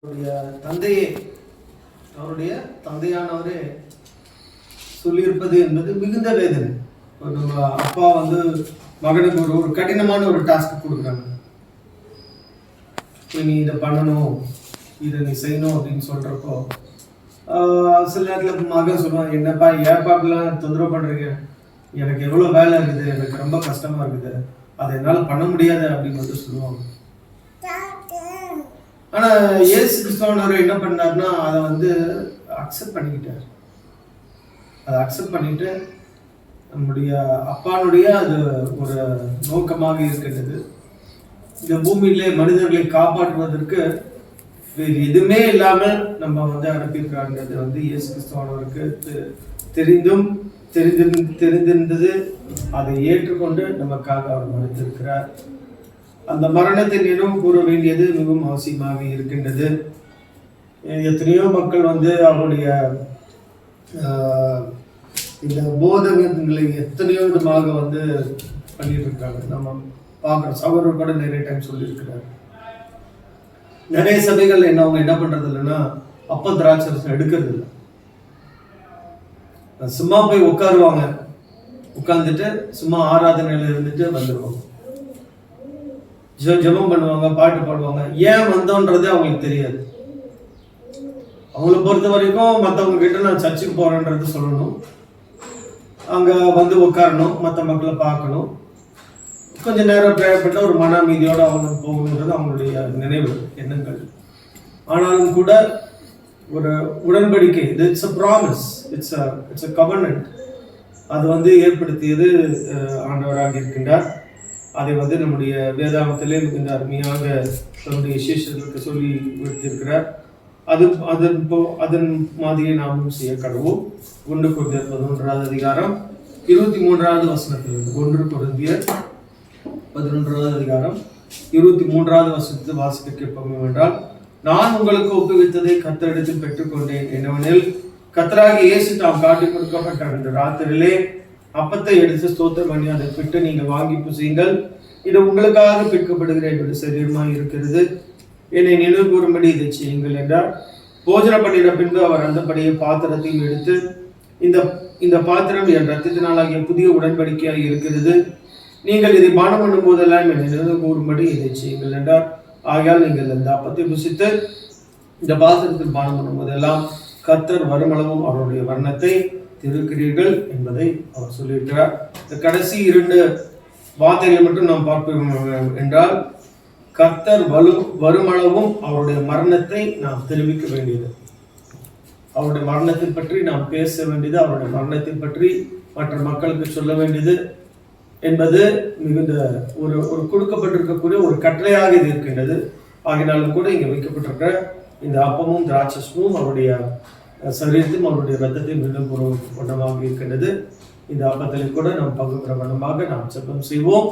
அவருடைய தந்தையே அவருடைய தந்தையானவரே சொல்லியிருப்பது என்பது மிகுந்த வேதனை. ஒரு அப்பா வந்து மகனுக்கு ஒரு கடினமான ஒரு டாஸ்க் கொடுக்குறாங்க. நீ இதை பண்ணணும், இதை நீ செய்யணும் அப்படின்னு சொல்றப்போ சில நேரத்தில் மகன் சொல்லுவான், என்னப்பா ஏப்பாக்கெல்லாம் தொந்தரவு பண்றீங்க, எனக்கு எவ்வளோ வேலை இருக்குது, எனக்கு ரொம்ப கஷ்டமா இருக்குது, அதை என்னால் பண்ண முடியாது அப்படின்னு வந்து சொல்லுவாங்க. ஆனால் இயேசு கிறிஸ்துவானவர் என்ன பண்ணார்னா அதை வந்து அக்செப்ட் பண்ணிக்கிட்டார். அதை அக்செப்ட் பண்ணிட்டு நம்முடைய அப்பானுடைய அது ஒரு நோக்கமாக இருக்கின்றது. இந்த பூமியிலே மனிதர்களை காப்பாற்றுவதற்கு வேறு எதுவுமே இல்லாமல் நம்ம வந்து அனுப்பியிருக்காங்கிறது வந்து இயேசு கிறிஸ்துவானவருக்கு தெரிந்திருந்தது. அதை ஏற்றுக்கொண்டு நமக்காக அவர் மறைத்திருக்கிறார். அந்த மரணத்தை நினைவு கூற வேண்டியது மிகவும் அவசியமாக இருக்கின்றது. எத்தனையோ மக்கள் வந்து அவருடைய இந்த போதகங்களை எத்தனையோ விதமாக வந்து பண்ணிட்டு இருக்காங்க. நம்ம பார்க்குறோம். சகோதரர் கூட நிறைய டைம் சொல்லியிருக்கிறார். நிறைய சபைகள் அவங்க என்ன பண்றது இல்லைன்னா அப்ப திராட்சரசம் எடுக்கிறது இல்லை. சும்மா போய் உட்காருவாங்க, உட்கார்ந்துட்டு சும்மா ஆராதனையில இருந்துட்டு வந்துடுவாங்க, ஜெபம் பண்ணுவாங்க, பாட்டு பாடுவாங்க. ஏன் வந்தோன்றது அவங்களுக்கு தெரியாது. அவங்களை பொறுத்த வரைக்கும் மற்றவங்க கிட்ட நான் சர்ச்சுக்கு போறேன்றது சொல்லணும், அங்க வந்து உட்காரணும், மற்ற மக்களை பார்க்கணும், கொஞ்ச நேரம் பிரேயப்பட்ட ஒரு மன அமைதியோடு அவங்க போகணுன்றது அவங்களுடைய நினைவு எண்ணங்கள். ஆனாலும் கூட ஒரு உடன்படிக்கை, it's a promise, it's a கவர்னன்ட், அது வந்து ஏற்படுத்தியது ஆண்டவராக இருக்கின்றார். அதை வந்து நம்முடைய வேதாகத்திலே மிகுந்த அருமையாக தன்னுடைய சிஷ்யர்களுக்கு சொல்லி வைத்திருக்கிறார். அதன் மாதிரியை நாமும் செய்ய கடவோம். 1 கொரிந்தியர் 11வது அதிகாரம் 23வது வசனத்திலிருந்து 1 கொரிந்தியர் 11வது அதிகாரம் 23வது வசனத்தை வாசிக்க கேட்போம் என்றால், நான் உங்களுக்கு ஒப்புவித்ததை கர்த்தரிடத்தில் பெற்றுக்கொண்டேன். என்னவெனில், கர்த்தராகிய இயேசு தாம் காட்டிக் கொடுக்கப்பட்ட அந்த ராத்திரியிலே அப்பத்தை எடுத்து ஸ்தோத்திரம் பண்ணி அதை பிட்டு நீங்கள் வாங்கி புசியுங்கள், இது உங்களுக்காக பிற்கப்படுகிற என்னுடைய சரீரமாக இருக்கிறது, என்னை நினைவு கூறும்படி இதை செய்யுங்கள் என்றார். போஜனம் பண்ணின பின்பு அவர் அந்தபடியே பாத்திரத்தையும் எடுத்து, இந்த பாத்திரம் என் இரத்தத்தினாலாகிய புதிய உடன்படிக்கையாக இருக்கிறது, நீங்கள் இதை பானம் பண்ணும் போதெல்லாம் என்னை நினைவு கூறும்படி இதை செய்யுங்கள் என்றார். ஆகையால் நீங்கள் இந்த அப்பத்தை புசித்து இந்த பாத்திரத்தில் பானம் பண்ணும் போதெல்லாம் கர்த்தர் வருமளவும் அவருடைய வர்ணத்தை திருக்கிறீர்கள் என்பதை அவர் சொல்லியிருக்கிறார். இந்த கடைசி 2 வார்த்தைகளை மட்டும் நாம் பார்ப்போம் என்றால், கர்த்தர் வருமளவும் அவருடைய மரணத்தை நாம் தெரிவிக்க வேண்டியது, அவருடைய மரணத்தை பற்றி நாம் பேச வேண்டியது, அவருடைய மரணத்தை பற்றி மற்ற மக்களுக்கு சொல்ல வேண்டியது என்பது மிகுந்த ஒரு கொடுக்கப்பட்டிருக்கக்கூடிய ஒரு கட்டளையாக இது இருக்கின்றது. ஆகினாலும் கூட இங்கே வைக்கப்பட்டிருக்கிற இந்த அப்பமும் திராட்சமும் அவருடைய சரீரத்தையும் அவருடைய ரத்தத்தையும் மீண்டும் ஒரு வண்ணமாக இருக்கின்றது. இந்த அப்பத்தில் கூட நாம் பங்கு பெற வண்ணமாக நாம் ஜெபம் செய்வோம்.